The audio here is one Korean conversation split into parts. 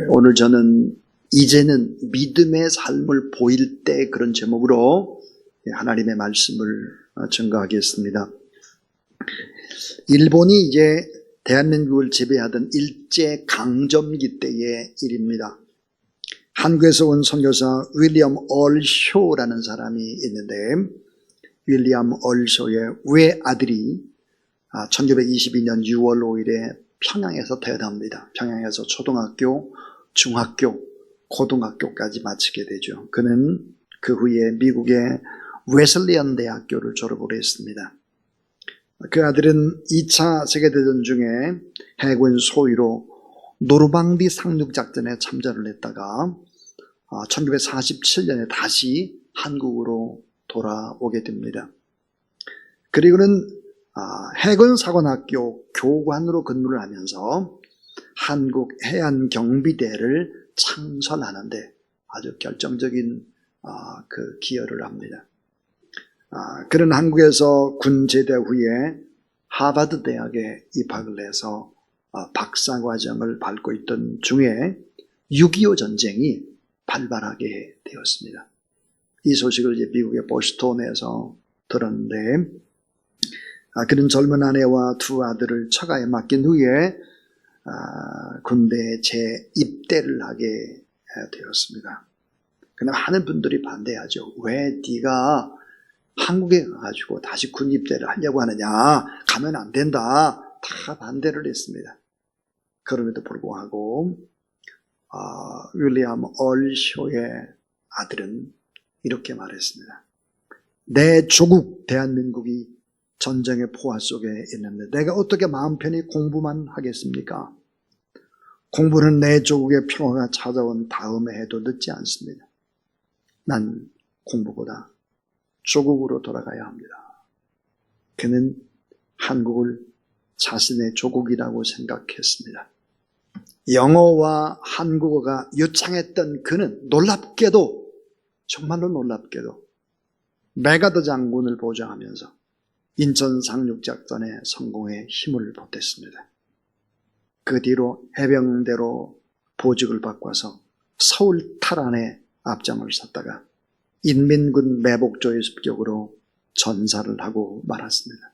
오늘 저는 이제는 믿음의 삶을 보일 때 그런 제목으로 하나님의 말씀을 증거하겠습니다. 일본이 이제 대한민국을 지배하던 일제 강점기 때의 일입니다. 한국에서 온 선교사 윌리엄 얼쇼라는 사람이 있는데, 윌리엄 얼쇼의 외아들이 1922년 6월 5일에 평양에서 태어납니다. 평양에서 초등학교, 중학교, 고등학교까지 마치게 되죠. 그는 그 후에 미국의 웨슬리언 대학교를 졸업을 했습니다. 그 아들은 2차 세계대전 중에 해군 소위로 노르망디 상륙작전에 참전을 했다가 1947년에 다시 한국으로 돌아오게 됩니다. 그리고는 해군사관학교 교관으로 근무를 하면서 한국 해안경비대를 창설하는데 아주 결정적인 그 기여를 합니다. 그는 한국에서 군 제대 후에 하버드 대학에 입학을 해서 박사과정을 밟고 있던 중에 6.25 전쟁이 발발하게 되었습니다. 이 소식을 이제 미국의 보스턴에서 들었는데, 그는 젊은 아내와 두 아들을 처가에 맡긴 후에 군대에 재입대를 하게 되었습니다. 그러나 많은 분들이 반대하죠. 왜 네가 한국에 가가지고 다시 군 입대를 하려고 하느냐, 가면 안 된다, 다 반대를 했습니다. 그럼에도 불구하고 윌리엄 얼쇼의 아들은 이렇게 말했습니다. 내 조국 대한민국이 전쟁의 포화 속에 있는데 내가 어떻게 마음 편히 공부만 하겠습니까? 공부는 내 조국의 평화가 찾아온 다음에 해도 늦지 않습니다. 난 공부보다 조국으로 돌아가야 합니다. 그는 한국을 자신의 조국이라고 생각했습니다. 영어와 한국어가 유창했던 그는 놀랍게도, 정말로 놀랍게도 메가더 장군을 보좌하면서 인천 상륙작전에 성공에 힘을 보탰습니다. 그 뒤로 해병대로 보직을 바꿔서 서울 탈환에 앞장을 섰다가 인민군 매복조의 습격으로 전사를 하고 말았습니다.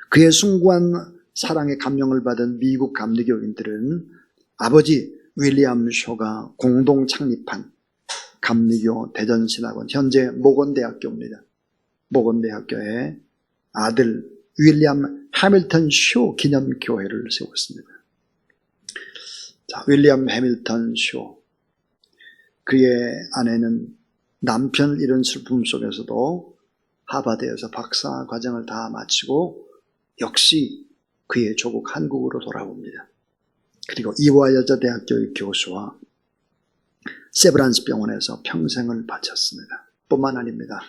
그의 숭고한 사랑에 감명을 받은 미국 감리교인들은 아버지 윌리엄 쇼가 공동 창립한 감리교 대전신학원, 현재 모건대학교입니다. 모건대학교에 아들 윌리엄 해밀턴 쇼 기념교회를 세웠습니다. 자, 윌리엄 해밀턴 쇼, 그의 아내는 남편을 잃은 슬픔 속에서도 하버드에서 박사 과정을 다 마치고 역시 그의 조국 한국으로 돌아옵니다. 그리고 이화여자대학교의 교수와 세브란스 병원에서 평생을 바쳤습니다. 뿐만 아닙니다.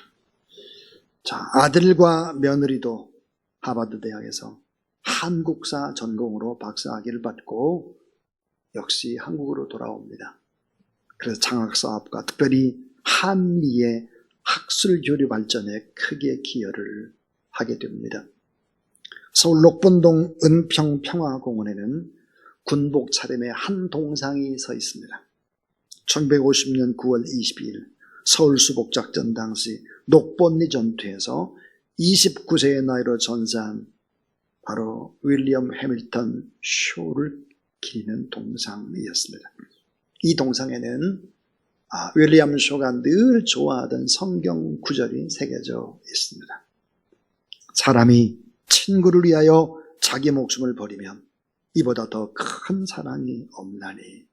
자, 아들과 며느리도 하버드 대학에서 한국사 전공으로 박사학위를 받고 역시 한국으로 돌아옵니다. 그래서 장학사업과 특별히 한미의 학술 교류 발전에 크게 기여를 하게 됩니다. 서울 녹본동 은평평화공원에는 군복 차림의 한 동상이 서 있습니다. 1950년 9월 22일 서울 수복작전 당시 녹본리 전투에서 29세의 나이로 전사한 바로 윌리엄 해밀턴 쇼를 기리는 동상이었습니다. 이 동상에는 윌리엄 쇼가 늘 좋아하던 성경 구절이 새겨져 있습니다. 사람이 친구를 위하여 자기 목숨을 버리면 이보다 더 큰 사랑이 없나니.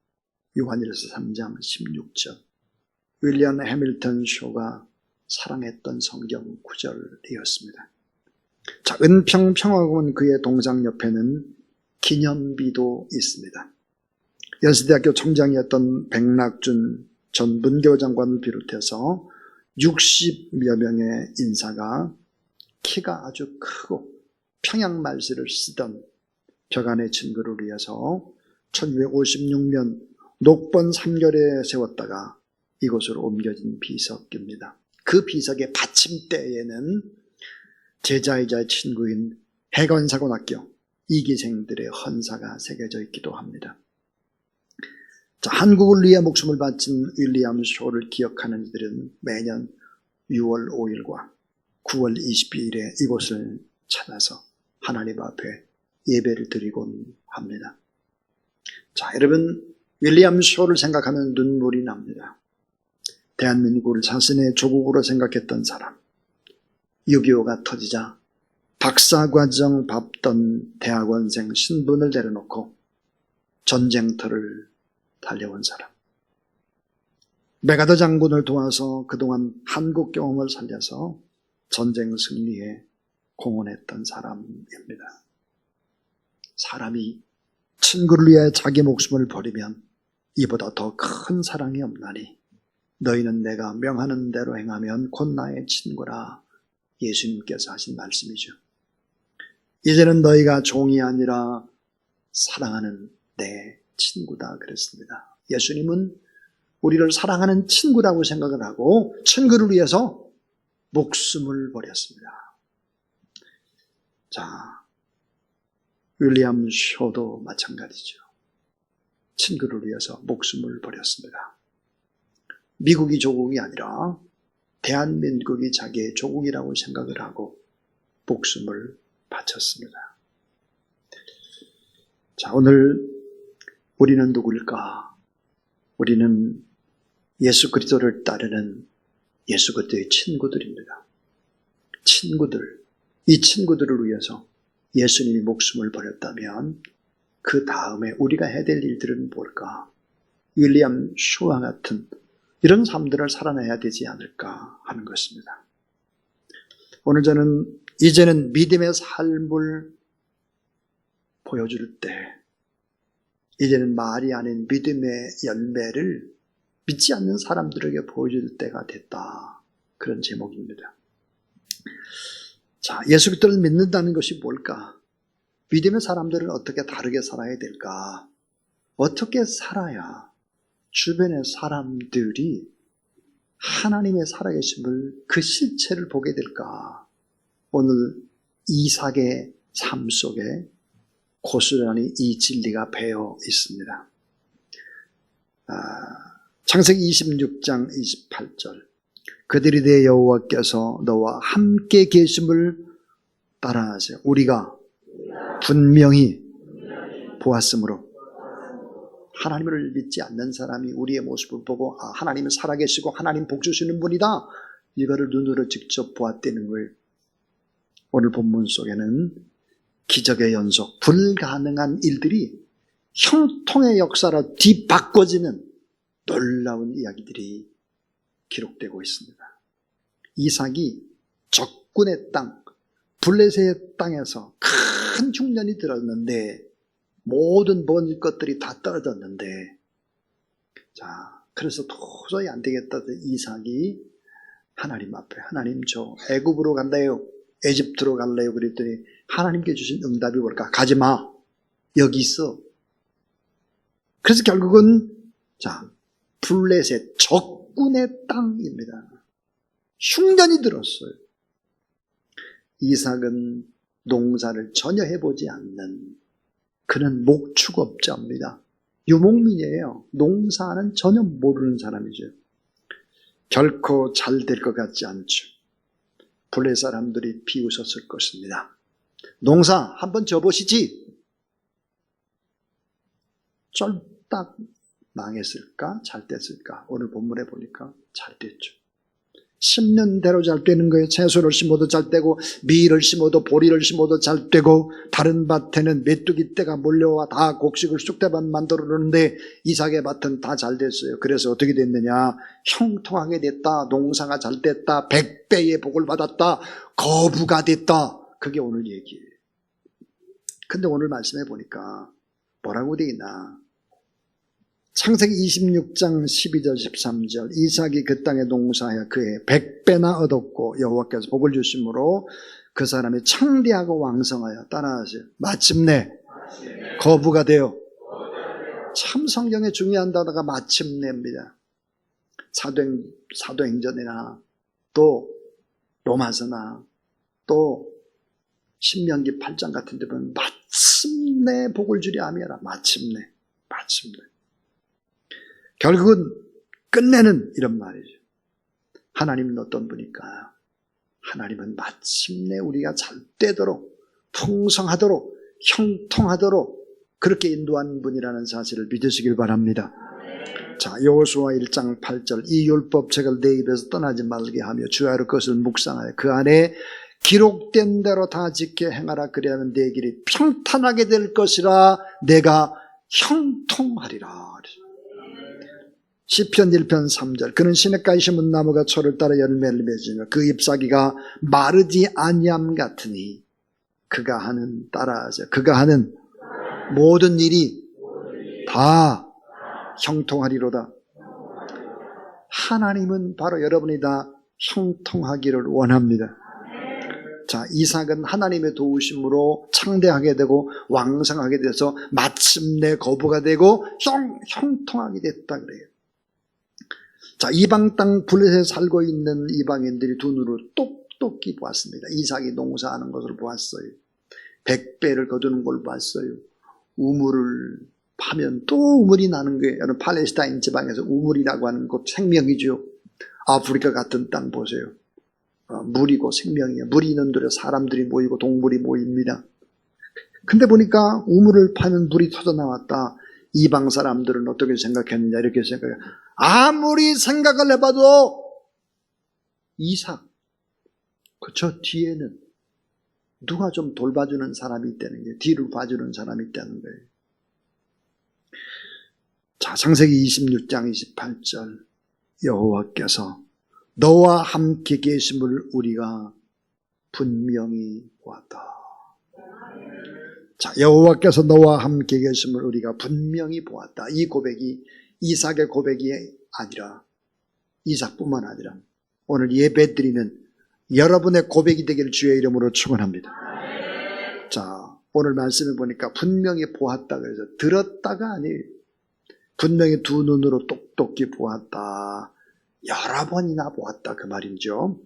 요한일서 3장 16절. 윌리엄 해밀턴 쇼가 사랑했던 성경 구절이었습니다. 자, 은평평화공원 그의 동상 옆에는 기념비도 있습니다. 연세대학교 총장이었던 백낙준 전 문교장관을 비롯해서 60여 명의 인사가 키가 아주 크고 평양말씨를 쓰던 벽안의 친구를 위해서 1956년 녹본 3결에 세웠다가 이곳으로 옮겨진 비석입니다. 그 비석의 받침대에는 제자이자 친구인 해관사관학교 2기생들의 헌사가 새겨져 있기도 합니다. 자, 한국을 위해 목숨을 바친 윌리엄 쇼를 기억하는 이들은 매년 6월 5일과 9월 22일에 이곳을 찾아서 하나님 앞에 예배를 드리곤 합니다. 자, 여러분, 윌리엄 쇼를 생각하면 눈물이 납니다. 대한민국을 자신의 조국으로 생각했던 사람, 6.25가 터지자 박사과정 밟던 대학원생 신분을 내려놓고 전쟁터를 달려온 사람, 메가더 장군을 도와서 그동안 한국 경험을 살려서 전쟁 승리에 공헌했던 사람입니다. 사람이 친구를 위해 자기 목숨을 버리면 이보다 더 큰 사랑이 없나니 너희는 내가 명하는 대로 행하면 곧 나의 친구라, 예수님께서 하신 말씀이죠. 이제는 너희가 종이 아니라 사랑하는 내 친구다 그랬습니다. 예수님은 우리를 사랑하는 친구라고 생각을 하고 친구를 위해서 목숨을 버렸습니다. 자, 윌리엄 쇼도 마찬가지죠. 친구를 위해서 목숨을 버렸습니다. 미국이 조국이 아니라 대한민국이 자기의 조국이라고 생각을 하고 목숨을 바쳤습니다. 자, 오늘 우리는 누구일까? 우리는 예수 그리스도를 따르는 예수 그리스도의 친구들입니다. 친구들, 이 친구들을 위해서 예수님이 목숨을 버렸다면 그 다음에 우리가 해야 될 일들은 뭘까? 윌리엄 쇼와 같은 이런 삶들을 살아내야 되지 않을까 하는 것입니다. 오늘 저는 이제는 믿음의 삶을 보여줄 때, 이제는 말이 아닌 믿음의 열매를 믿지 않는 사람들에게 보여줄 때가 됐다. 그런 제목입니다. 자, 예수 그리스도를 믿는다는 것이 뭘까? 믿음의 사람들은 어떻게 다르게 살아야 될까? 어떻게 살아야 주변의 사람들이 하나님의 살아계심을, 그 실체를 보게 될까? 오늘 이삭의 삶 속에 고스란히 이 진리가 배어 있습니다. 창세기 26장 28절, 그들이 내 여호와께서 너와 함께 계심을 따라하세요. 우리가 분명히 보았으므로. 하나님을 믿지 않는 사람이 우리의 모습을 보고 하나님은 살아계시고 하나님 복 주시는 분이다, 이거를 눈으로 직접 보았다는 걸 오늘 본문 속에는 기적의 연속, 불가능한 일들이 형통의 역사로 뒤바꿔지는 놀라운 이야기들이 기록되고 있습니다. 이삭이 적군의 땅, 블레셋의 땅에서 큰 흉년이 들었는데 모든 먹을 것들이 다 떨어졌는데, 자, 그래서 도저히 안 되겠다. 이삭이 하나님 앞에, 하나님 저 애굽으로 간다요, 에집트로 갈래요 그랬더니 하나님께 주신 응답이 뭘까? 가지마, 여기 있어. 그래서 결국은 자, 블레셋 적군의 땅입니다. 흉년이 들었어요. 이삭은 농사를 전혀 해보지 않는, 그는 목축업자입니다. 유목민이에요. 농사는 전혀 모르는 사람이죠. 결코 잘 될 것 같지 않죠. 블레 사람들이 비웃었을 것입니다. 농사 한번 져보시지. 쫄딱 망했을까? 잘 됐을까? 오늘 본문에 보니까 잘 됐죠. 10년대로 잘 되는 거예요. 채소를 심어도 잘 되고, 밀을 심어도, 보리를 심어도 잘 되고, 다른 밭에는 메뚜기 떼가 몰려와 다 곡식을 쑥대밭 만들어 놓는데 이삭의 밭은 다 잘 됐어요. 그래서 어떻게 됐느냐? 형통하게 됐다. 농사가 잘 됐다. 100배의 복을 받았다. 거부가 됐다. 그게 오늘 얘기예요. 근데 오늘 말씀해 보니까 뭐라고 되어 있나? 창세기 26장 12절 13절, 이삭이 그 땅에 농사하여 그의 100배나 얻었고 여호와께서 복을 주심으로 그 사람이 창대하고 왕성하여, 따라하세요, 마침내 거부가 되어. 참 성경에 중요한 단어가 마침내입니다. 사도행전이나 또 로마서나 또 신명기 8장 같은 데 보면 마침내 복을 주리 아미라. 마침내. 결국은 끝내는 이런 말이죠. 하나님은 어떤 분일까? 하나님은 마침내 우리가 잘 되도록, 풍성하도록, 형통하도록 그렇게 인도하는 분이라는 사실을 믿으시길 바랍니다. 자, 여호수아 1장 8절, 이 율법책을 내 입에서 떠나지 말게 하며 주야로 그것을 묵상하여 그 안에 기록된 대로 다 지켜 행하라. 그리하면 내 길이 평탄하게 될 것이라. 내가 형통하리라. 시편 1편 3절, 그는 시냇가에 심은 나무가 철을 따라 열매를 맺으며 그 잎사귀가 마르지 아니함 같으니 그가 하는 모든 일이 다 형통하리로다. 하나님은 바로 여러분이 다 형통하기를 원합니다. 자, 이삭은 하나님의 도우심으로 창대하게 되고 왕성하게 돼서 마침내 거부가 되고 형통하게 됐다 그래요. 자, 이방 땅 블레셋에 살고 있는 이방인들이 두 눈으로 똑똑히 보았습니다. 이삭이 농사하는 것을 보았어요. 백배를 거두는 걸 봤어요. 우물을 파면 또 우물이 나는 거예요. 여러분, 팔레스타인 지방에서 우물이라고 하는 것 생명이죠. 아프리카 같은 땅 보세요. 물이고 생명이에요. 물이 있는 데로 사람들이 모이고 동물이 모입니다. 근데 보니까 우물을 파면 물이 터져나왔다. 이방 사람들은 어떻게 생각했느냐, 이렇게 생각해요. 아무리 생각을 해봐도 이삭, 저 뒤에는 누가 좀 돌봐주는 사람이 있다는 거예요. 뒤를 봐주는 사람이 있다는 거예요. 자, 창세기 26장 28절, 여호와께서 너와 함께 계심을 우리가 분명히 보았다. 자, 여호와께서 너와 함께 계심을 우리가 분명히 보았다. 이 고백이 이삭의 고백이 아니라, 이삭뿐만 아니라 오늘 예배드리는 여러분의 고백이 되기를 주의 이름으로 축원합니다. 자, 오늘 말씀을 보니까 분명히 보았다 그래서 들었다가 아니에요. 분명히 두 눈으로 똑똑히 보았다. 여러 번이나 보았다 그 말이죠.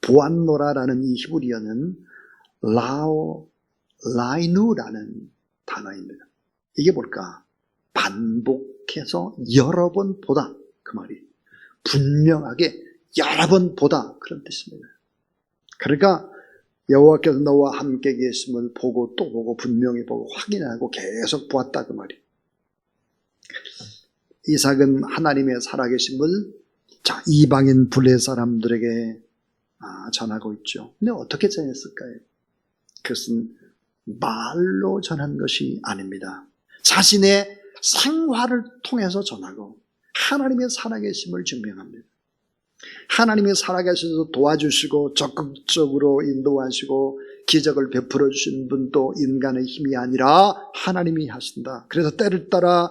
보았노라라는 이 히브리어는 라이누라는 단어입니다. 이게 뭘까? 반복해서 여러 번 보다 그 말이. 분명하게 여러 번 보다 그런 뜻입니다. 그러니까 여호와께서 너와 함께 계심을 보고 또 보고 분명히 보고 확인하고 계속 보았다 그 말이. 이삭은 하나님의 살아계심을 자, 이방인 블레 사람들에게 전하고 있죠. 근데 어떻게 전했을까요? 그것은 말로 전한 것이 아닙니다. 자신의 생활을 통해서 전하고 하나님의 살아계심을 증명합니다. 하나님이 살아계셔서 도와주시고 적극적으로 인도하시고 기적을 베풀어 주신 분도 인간의 힘이 아니라 하나님이 하신다. 그래서 때를 따라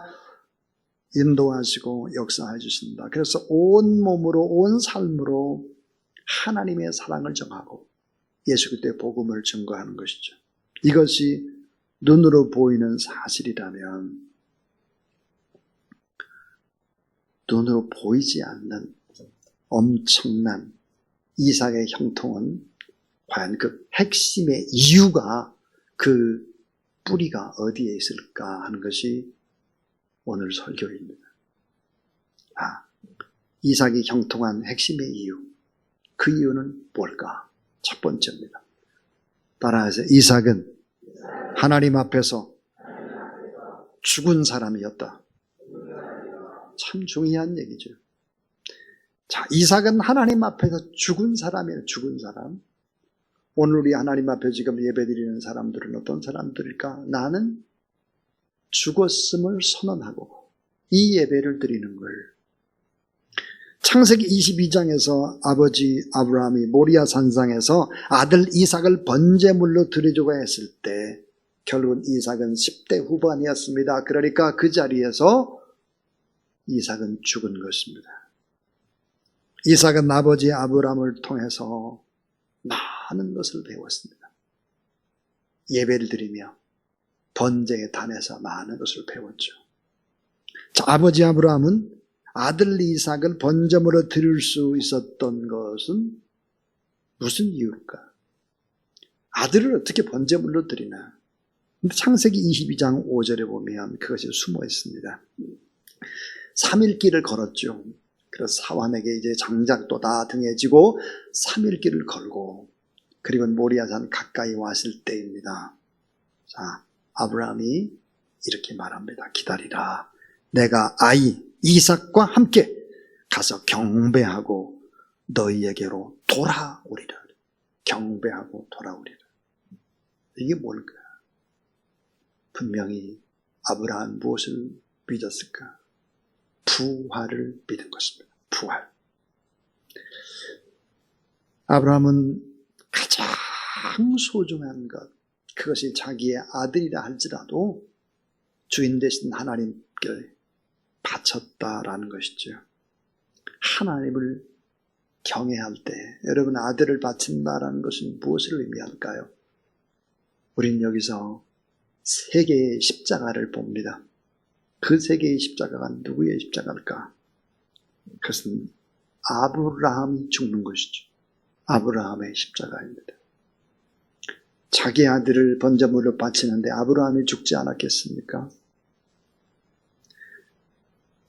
인도하시고 역사해 주신다. 그래서 온 몸으로 온 삶으로 하나님의 사랑을 정하고 예수 그리스도의 복음을 증거하는 것이죠. 이것이 눈으로 보이는 사실이라면 눈으로 보이지 않는 엄청난 이삭의 형통은 과연 그 핵심의 이유가, 그 뿌리가 어디에 있을까 하는 것이 오늘 설교입니다. 이삭이 형통한 핵심의 이유, 그 이유는 뭘까? 첫 번째입니다. 따라하세요. 이삭은 하나님 앞에서 죽은 사람이었다. 참 중요한 얘기죠. 자, 이삭은 하나님 앞에서 죽은 사람이에요. 죽은 사람. 오늘 우리 하나님 앞에 지금 예배드리는 사람들은 어떤 사람들일까? 나는 죽었음을 선언하고 이 예배를 드리는 걸. 창세기 22장에서 아버지 아브라함이 모리아 산상에서 아들 이삭을 번제물로 드리려고 했을 때 결국은 이삭은 10대 후반이었습니다. 그러니까 그 자리에서 이삭은 죽은 것입니다. 이삭은 아버지 아브라함을 통해서 많은 것을 배웠습니다. 예배를 드리며 번제의 단에서 많은 것을 배웠죠. 자, 아버지 아브라함은 아들 이삭을 번제물로 드릴 수 있었던 것은 무슨 이유일까? 아들을 어떻게 번제물로 드리나? 창세기 22장 5절에 보면 그것이 숨어 있습니다. 3일 길을 걸었죠. 그래서 사환에게 이제 장작도 다 등에 지고 3일 길을 걸고, 그리고 모리아산 가까이 왔을 때입니다. 자, 아브라함이 이렇게 말합니다. 기다리라. 내가 아이 이삭과 함께 가서 경배하고 너희에게로 돌아오리라. 경배하고 돌아오리라. 이게 뭘까? 분명히 아브라함 무엇을 믿었을까? 부활을 믿은 것입니다. 부활. 아브라함은 가장 소중한 것, 그것이 자기의 아들이라 할지라도 주인 되신 하나님께 바쳤다라는 것이죠. 하나님을 경외할 때 여러분, 아들을 바친다라는 것은 무엇을 의미할까요? 우린 여기서 세 개의 십자가를 봅니다. 그 세 개의 십자가가 누구의 십자가일까? 그것은 아브라함이 죽는 것이죠. 아브라함의 십자가입니다. 자기 아들을 번제물로 바치는데 아브라함이 죽지 않았겠습니까?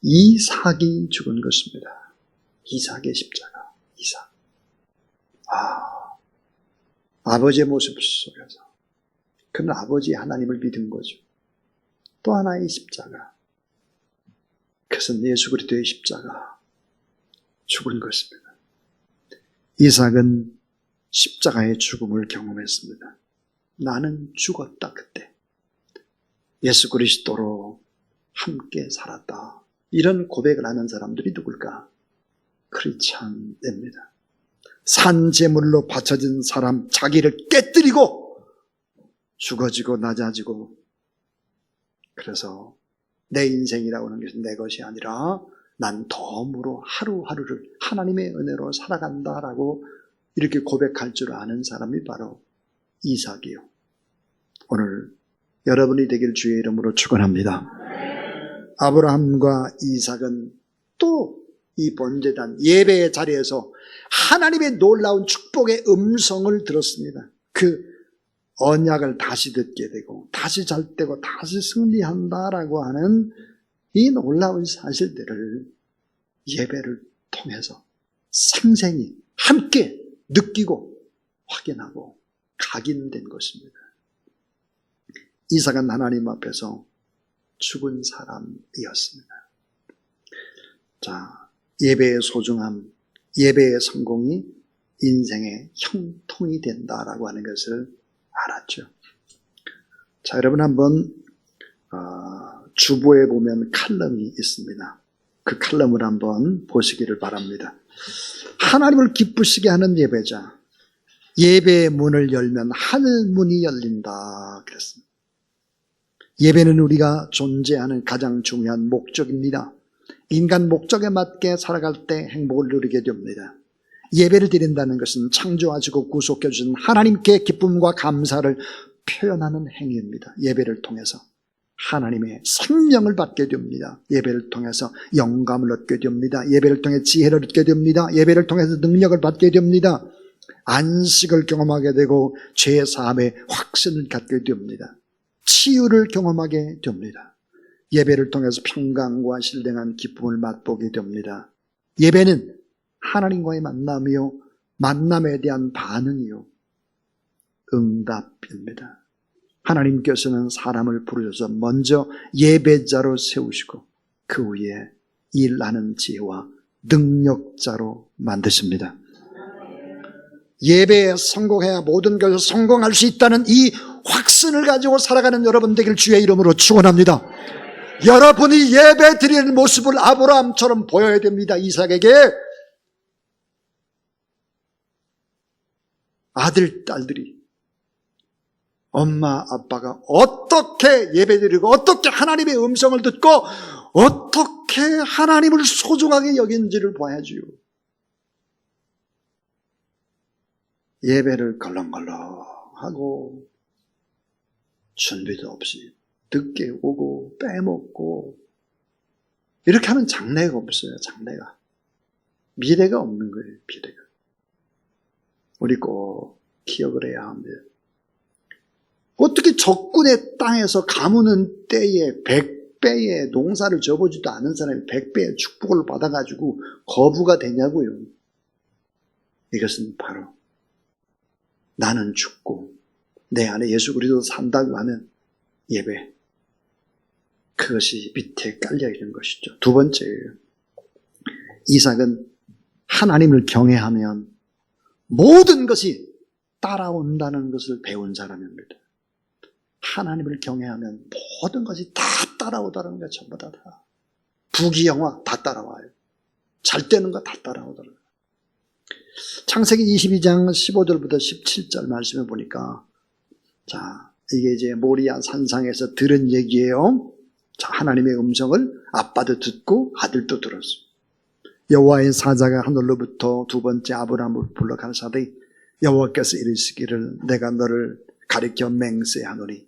이삭이 죽은 것입니다. 이삭의 십자가. 이삭. 아버지의 모습 속에서 그는 아버지 하나님을 믿은 거죠. 또 하나의 십자가. 그것은 예수 그리스도의 십자가. 죽은 것입니다. 이삭은 십자가의 죽음을 경험했습니다. 나는 죽었다 그때. 예수 그리스도로 함께 살았다. 이런 고백을 하는 사람들이 누굴까? 크리스찬입니다. 산제물로 바쳐진 사람, 자기를 깨뜨리고 죽어지고 낮아지고, 그래서 내 인생이라고 하는 것은 내 것이 아니라 난 덤으로 하루하루를 하나님의 은혜로 살아간다라고 이렇게 고백할 줄 아는 사람이 바로 이삭이요. 오늘 여러분이 되길 주의 이름으로 축원합니다. 아브라함과 이삭은 또 이 번제단 예배의 자리에서 하나님의 놀라운 축복의 음성을 들었습니다. 그 언약을 다시 듣게 되고 다시 잘 되고 다시 승리한다라고 하는 이 놀라운 사실들을 예배를 통해서 생생히 함께 느끼고 확인하고 각인된 것입니다. 이삭은 하나님 앞에서 죽은 사람이었습니다. 자, 예배의 소중함, 예배의 성공이 인생의 형통이 된다라고 하는 것을 알았죠. 자, 여러분 한번 주보에 보면 칼럼이 있습니다. 그 칼럼을 한번 보시기를 바랍니다. 하나님을 기쁘시게 하는 예배자, 예배의 문을 열면 하늘 문이 열린다 그랬습니다. 예배는 우리가 존재하는 가장 중요한 목적입니다. 인간 목적에 맞게 살아갈 때 행복을 누리게 됩니다. 예배를 드린다는 것은 창조하시고 구속해 주신 하나님께 기쁨과 감사를 표현하는 행위입니다. 예배를 통해서 하나님의 생명을 받게 됩니다. 예배를 통해서 영감을 얻게 됩니다. 예배를 통해 지혜를 얻게 됩니다. 예배를 통해서 능력을 받게 됩니다. 안식을 경험하게 되고 죄 사함의 확신을 갖게 됩니다. 치유를 경험하게 됩니다. 예배를 통해서 평강과 신령한 기쁨을 맛보게 됩니다. 예배는 하나님과의 만남이요, 만남에 대한 반응이요, 응답입니다. 하나님께서는 사람을 부르셔서 먼저 예배자로 세우시고 그 후에 일하는 지혜와 능력자로 만드십니다. 예배에 성공해야 모든 것을 성공할 수 있다는 이 확신을 가지고 살아가는 여러분 되길 주의 이름으로 축원합니다. 여러분이 예배 드리는 모습을 아브라함처럼 보여야 됩니다. 이삭에게 아들, 딸들이 엄마, 아빠가 어떻게 예배 드리고 어떻게 하나님의 음성을 듣고 어떻게 하나님을 소중하게 여긴지를 봐야지요. 예배를 걸렁걸렁하고 준비도 없이 늦게 오고 빼먹고 이렇게 하는 장래가 없어요. 장래가. 미래가 없는 거예요. 미래가. 우리 꼭 기억을 해야 합니다. 어떻게 적군의 땅에서 가무는 때에 100배의 농사를 접어주지도 않은 사람이 100배의 축복을 받아가지고 거부가 되냐고요. 이것은 바로 나는 죽고 내 안에 예수 그리스도 산다고 하는 예배, 그것이 밑에 깔려있는 것이죠. 두 번째예요. 이삭은 하나님을 경외하면 모든 것이 따라온다는 것을 배운 사람입니다. 하나님을 경외하면 모든 것이 다 따라오다는 게 전부 다. 부귀영화 다 따라와요. 잘 되는 거 다 따라오더라고요. 창세기 22장 15절부터 17절 말씀해 보니까, 자, 이게 이제 모리아 산상에서 들은 얘기예요. 자, 하나님의 음성을 아빠도 듣고 아들도 들었어요. 여호와의 사자가 하늘로부터 두 번째 아브라함을 불러 가라사대, 여호와께서 이르시기를 내가 너를 가리켜 맹세하노니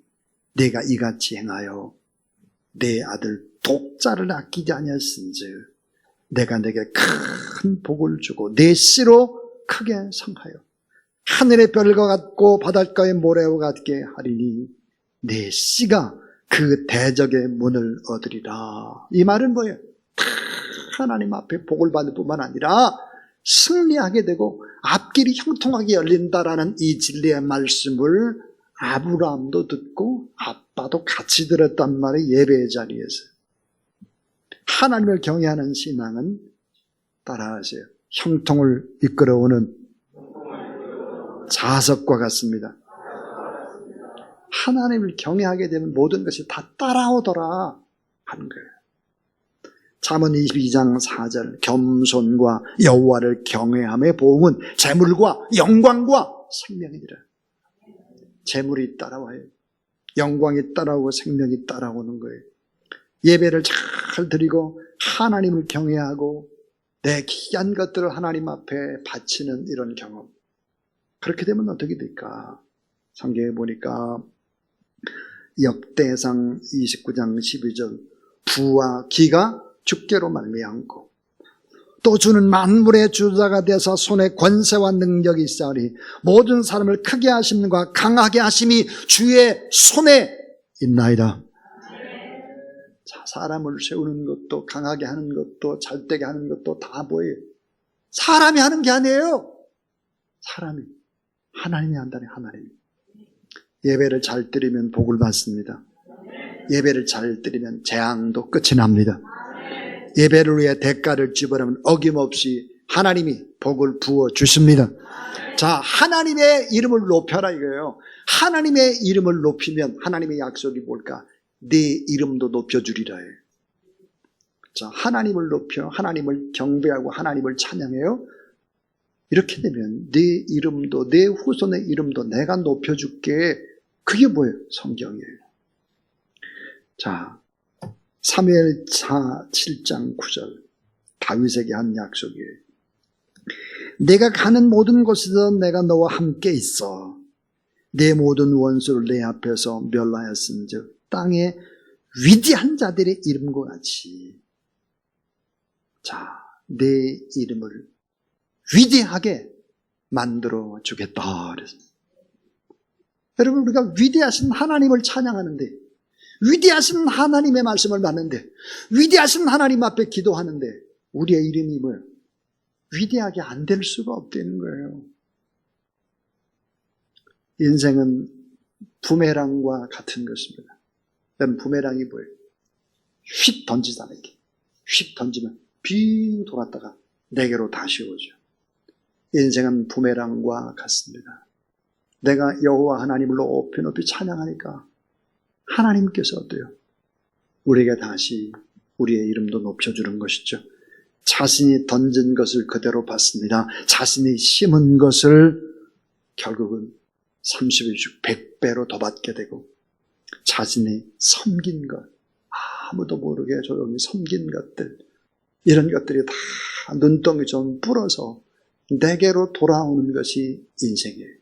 네가 이같이 행하여 내 아들 독자를 아끼지 아니하였은즉 내가 내게 큰 복을 주고 내 씨로 크게 성하여 하늘의 별과 같고 바닷가의 모래와 같게 하리니 내 씨가 그 대적의 문을 얻으리라. 이 말은 뭐예요? 다 하나님 앞에 복을 받을 뿐만 아니라 승리하게 되고 앞길이 형통하게 열린다라는 이 진리의 말씀을 아브라함도 듣고 아빠도 같이 들었단 말이에요. 예배의 자리에서. 하나님을 경외하는 신앙은, 따라하세요, 형통을 이끌어오는 자석과 같습니다. 하나님을 경외하게 되면 모든 것이 다 따라오더라 하는 거예요. 잠언 22장 4절, 겸손과 여호와를 경외함의 보응은 재물과 영광과 생명이니라. 재물이 따라와요. 영광이 따라오고 생명이 따라오는 거예요. 예배를 잘 드리고 하나님을 경외하고 내 귀한 것들을 하나님 앞에 바치는 이런 경험. 그렇게 되면 어떻게 될까? 성경에 보니까 역대상 29장 12절, 부와 기가 주께로 말미암고 또 주는 만물의 주자가 되어서 손에 권세와 능력이 있사오니 모든 사람을 크게 하심과 강하게 하심이 주의 손에 있나이다. 자, 사람을 세우는 것도 강하게 하는 것도 잘되게 하는 것도 다 뭐예요? 사람이 하는 게 아니에요. 사람이, 하나님이 한다니. 하나님이. 예배를 잘 드리면 복을 받습니다. 예배를 잘 드리면 재앙도 끝이 납니다. 예배를 위해 대가를 지불하면 어김없이 하나님이 복을 부어 주십니다. 자, 하나님의 이름을 높여라 이거예요. 하나님의 이름을 높이면 하나님의 약속이 뭘까? 네 이름도 높여주리라 해요. 자, 하나님을 높여 하나님을 경배하고 하나님을 찬양해요. 이렇게 되면 네 이름도, 내 후손의 이름도 내가 높여줄게. 그게 뭐예요? 성경이에요. 자, 사무엘하 7장 9절, 다윗에게 한 약속이에요. 내가 가는 모든 곳에서 내가 너와 함께 있어 내 모든 원수를 내 앞에서 멸하였은즉 땅에 위대한 자들의 이름과 같이, 자, 내 이름을 위대하게 만들어 주겠다 그래서. 여러분, 우리가 위대하신 하나님을 찬양하는데, 위대하신 하나님의 말씀을 받는데, 위대하신 하나님 앞에 기도하는데 우리의 이름이 뭐예요? 위대하게 안 될 수가 없다는 거예요. 인생은 부메랑과 같은 것입니다. 여러분, 부메랑이 뭐예요? 휙 던지잖아요. 이렇게 휙 던지면 빙 돌았다가 내게로 다시 오죠. 인생은 부메랑과 같습니다. 내가 여호와 하나님을 높이 높이 찬양하니까 하나님께서 어때요? 우리에게 다시 우리의 이름도 높여주는 것이죠. 자신이 던진 것을 그대로 받습니다. 자신이 심은 것을 결국은 30일 100배로 더 받게 되고, 자신이 섬긴 것, 아무도 모르게 조용히 섬긴 것들, 이런 것들이 다 눈덩이처럼 불어서 내게로 돌아오는 것이 인생이에요.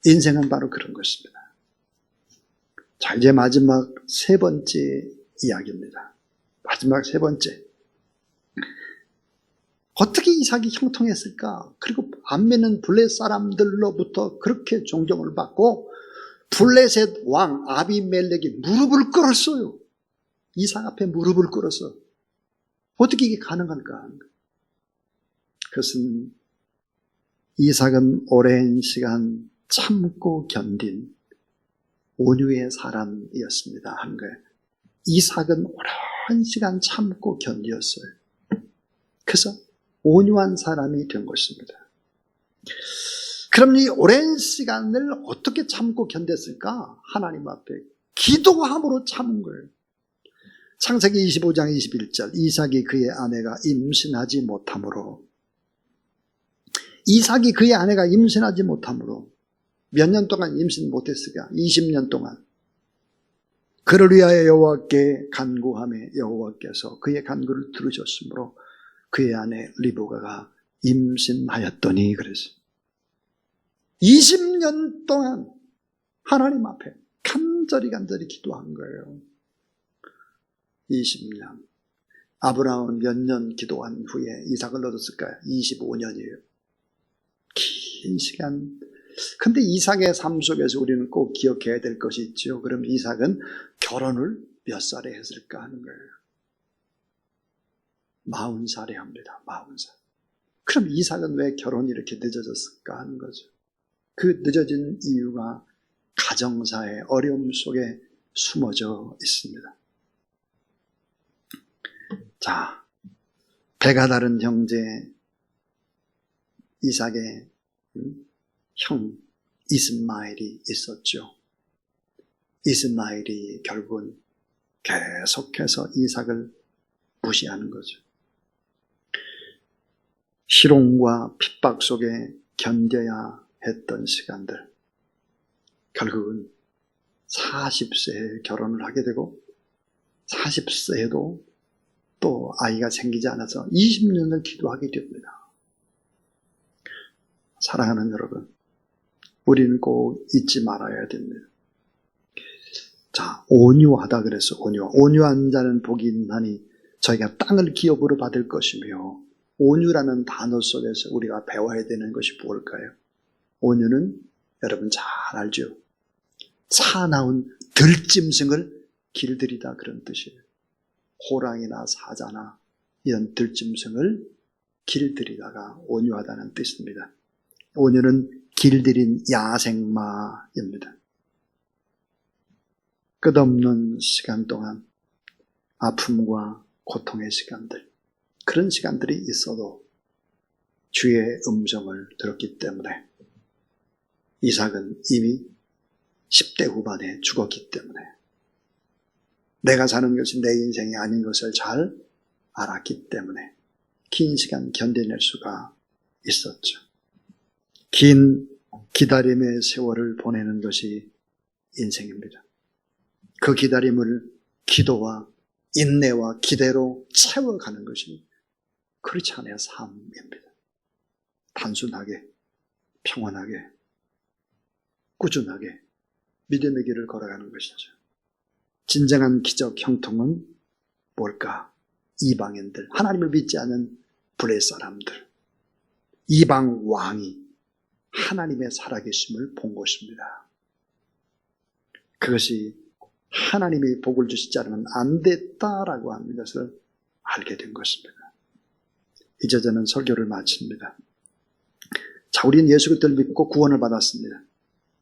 인생은 바로 그런 것입니다. 자, 이제 마지막 세 번째 이야기입니다. 마지막 세 번째. 어떻게 이삭이 형통했을까? 그리고 안 믿는 블레셋 사람들로부터 그렇게 존경을 받고 블레셋 왕 아비멜렉이 무릎을 꿇었어요. 이삭 앞에 무릎을 꿇어서 어떻게 이게 가능할까? 그것은 이삭은 오랜 시간 참고 견딘 온유의 사람이었습니다. 한 거예요. 이삭은 오랜 시간 참고 견디었어요. 그래서 온유한 사람이 된 것입니다. 그럼 이 오랜 시간을 어떻게 참고 견뎠을까? 하나님 앞에 기도함으로 참은 거예요. 창세기 25장 21절 이삭이 그의 아내가 임신하지 못함으로 몇 년 동안 임신 못했을까? 20년 동안 그를 위하여 여호와께 간구하며 여호와께서 그의 간구를 들으셨으므로 그의 아내 리브가가 임신하였더니 그래서 20년 동안 하나님 앞에 간절히 기도한 거예요. 20년. 아브라함은 몇 년 기도한 후에 이삭을 얻었을까요? 25년이에요. 긴 시간. 근데 이삭의 삶 속에서 우리는 꼭 기억해야 될 것이 있죠. 그럼 이삭은 결혼을 몇 살에 했을까 하는 거예요. 40살에 합니다. 40살. 그럼 이삭은 왜 결혼이 이렇게 늦어졌을까 하는 거죠. 그 늦어진 이유가 가정사의 어려움 속에 숨어져 있습니다. 자, 배가 다른 형제 이삭의 형 이스마엘이 있었죠. 이스마엘이 결국은 계속해서 이삭을 무시하는 거죠. 희롱과 핍박 속에 견뎌야 했던 시간들, 결국은 40세에 결혼을 하게 되고 40세에도 또 아이가 생기지 않아서 20년을 기도하게 됩니다. 사랑하는 여러분, 우리는 꼭 잊지 말아야 됩니다. 자, 온유하다 그래서 온유한 자는 복이 있나니 저희가 땅을 기업으로 받을 것이며, 온유라는 단어 속에서 우리가 배워야 되는 것이 뭘까요? 온유는 여러분 잘 알죠. 사나운 들짐승을 길들이다 그런 뜻이에요. 호랑이나 사자나 이런 들짐승을 길들이다가 온유하다는 뜻입니다. 온유는 길들인 야생마입니다. 끝없는 시간 동안 아픔과 고통의 시간들, 그런 시간들이 있어도 주의 음성을 들었기 때문에 이삭은 이미 10대 후반에 죽었기 때문에 내가 사는 것이 내 인생이 아닌 것을 잘 알았기 때문에 긴 시간 견뎌낼 수가 있었죠. 긴 기다림의 세월을 보내는 것이 인생입니다. 그 기다림을 기도와 인내와 기대로 채워가는 것이 그렇지 않아야 삶입니다. 단순하게, 평온하게, 꾸준하게 믿음의 길을 걸어가는 것이죠. 진정한 기적 형통은 뭘까? 이방인들, 하나님을 믿지 않은 불의 사람들, 이방 왕이 하나님의 살아계심을 본 것입니다. 그것이 하나님이 복을 주시지 않으면 안 됐다라고 하는 것을 알게 된 것입니다. 이제 저는 설교를 마칩니다. 자, 우리는 예수 그리스도를 믿고 구원을 받았습니다.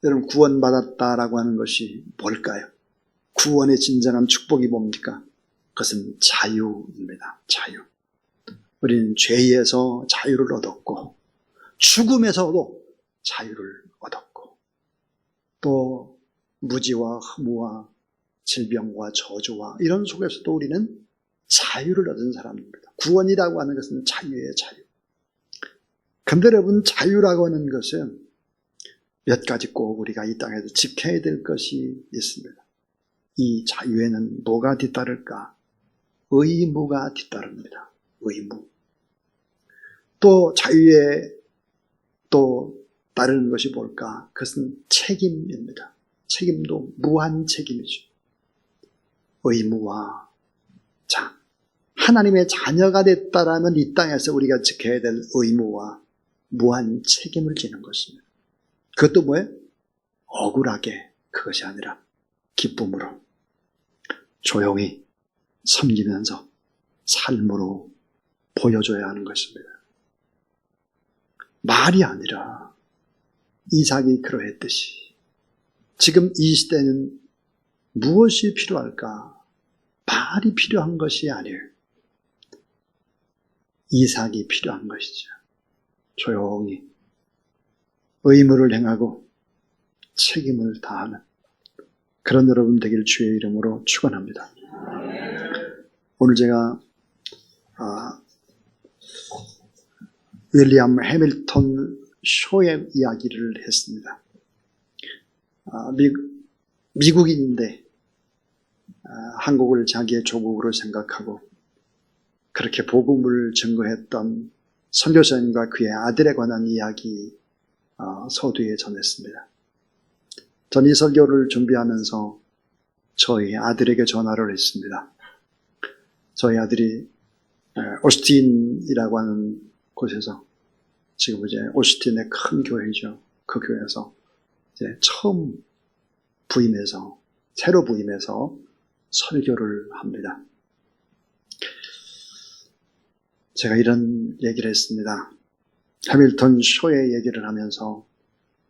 여러분, 구원받았다라고 하는 것이 뭘까요? 구원의 진정한 축복이 뭡니까? 그것은 자유입니다. 자유. 우리는 죄에서 자유를 얻었고 죽음에서도 자유를 얻었고 또 무지와 흠우와 질병과 저주와 이런 속에서도 우리는 자유를 얻은 사람입니다. 구원이라고 하는 것은 자유예요, 자유. 그런데 여러분, 자유라고 하는 것은 몇 가지 꼭 우리가 이 땅에서 지켜야 될 것이 있습니다. 이 자유에는 뭐가 뒤따를까? 의무가 뒤따릅니다. 의무. 또 자유에 또 따르는 것이 뭘까? 그것은 책임입니다. 책임도 무한 책임이죠. 의무와, 자, 하나님의 자녀가 됐다라면 이 땅에서 우리가 지켜야 될 의무와 무한 책임을 지는 것입니다. 그것도 뭐예요? 억울하게, 그것이 아니라 기쁨으로, 조용히, 섬기면서 삶으로 보여줘야 하는 것입니다. 말이 아니라 이삭이 그러했듯이 지금 이 시대는 무엇이 필요할까? 말이 필요한 것이 아니에요. 이삭이 필요한 것이죠. 조용히 의무를 행하고 책임을 다하는 그런 여러분 되길 주의 이름으로 축원합니다. 오늘 제가 윌리엄 해밀턴 쇼의 이야기를 했습니다. 미국인인데 한국을 자기의 조국으로 생각하고 그렇게 복음을 증거했던 선교사님과 그의 아들에 관한 이야기 서두에 전했습니다. 전 이 설교를 준비하면서 저희 아들에게 전화를 했습니다. 저희 아들이 오스틴이라고 하는 곳에서 지금 이제 오스틴의 큰 교회죠. 그 교회에서 이제 처음 새로 부임해서 설교를 합니다. 제가 이런 얘기를 했습니다. 해밀턴 쇼의 얘기를 하면서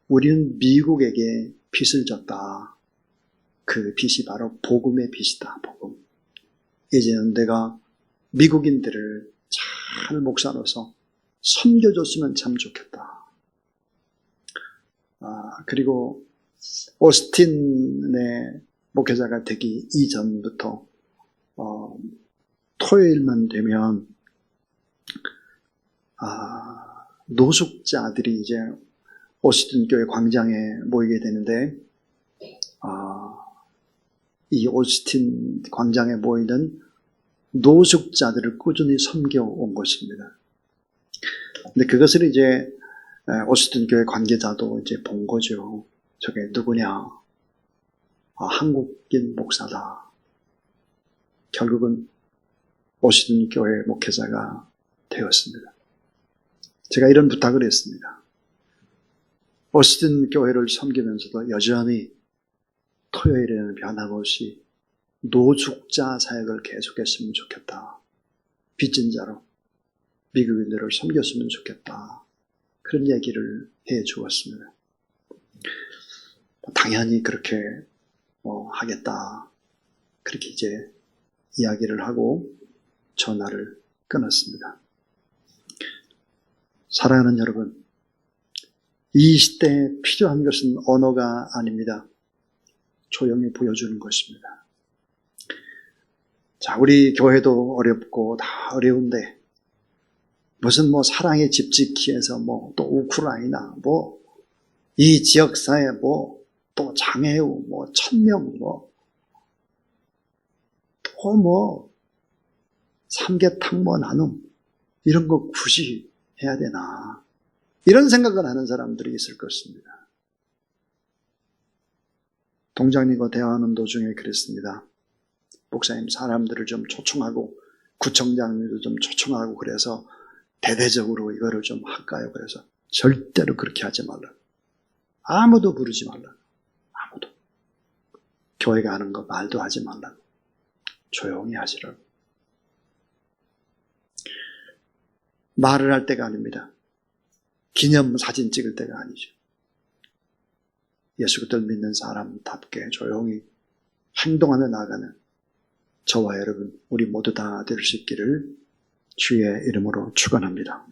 우리는 미국에게 빚을 졌다. 그 빚이 바로 복음의 빚이다. 복음. 이제는 내가 미국인들을 잘 목사로서 섬겨줬으면 참 좋겠다. 그리고 오스틴의 목회자가 되기 이전부터 토요일만 되면 노숙자들이 이제 오스틴 교회 광장에 모이게 되는데 이 오스틴 광장에 모이는 노숙자들을 꾸준히 섬겨온 것입니다. 근데 그것을 이제 오스틴 교회 관계자도 이제 본 거죠. 저게 누구냐? 한국인 목사다. 결국은 오스틴 교회 목회자가 되었습니다. 제가 이런 부탁을 했습니다. 오스틴 교회를 섬기면서도 여전히 토요일에는 변함없이 노숙자 사역을 계속했으면 좋겠다. 빚진 자로 미국인들을 섬겼으면 좋겠다. 그런 얘기를 해 주었습니다. 당연히 그렇게 하겠다. 그렇게 이제 이야기를 하고 전화를 끊었습니다. 사랑하는 여러분, 이 시대에 필요한 것은 언어가 아닙니다. 조용히 보여주는 것입니다. 자, 우리 교회도 어렵고 다 어려운데 무슨 사랑의 집 짓기에서 또 우크라이나 이 지역사회 또 장애우 1000명 또 삼계탕 나눔 이런 거 굳이 해야 되나 이런 생각을 하는 사람들이 있을 것입니다. 동장님과 대화하는 도중에 그랬습니다. 목사님 사람들을 좀 초청하고 구청장님도 좀 초청하고 그래서 대대적으로 이거를 좀 할까요? 그래서 절대로 그렇게 하지 말라. 아무도 부르지 말라. 아무도. 교회가 하는 거 말도 하지 말라. 조용히 하시라고. 말을 할 때가 아닙니다. 기념사진 찍을 때가 아니죠. 예수 그리스도를 믿는 사람답게 조용히 행동하며 나가는 저와 여러분 우리 모두 다 될 수 있기를 주의 이름으로 축원합니다.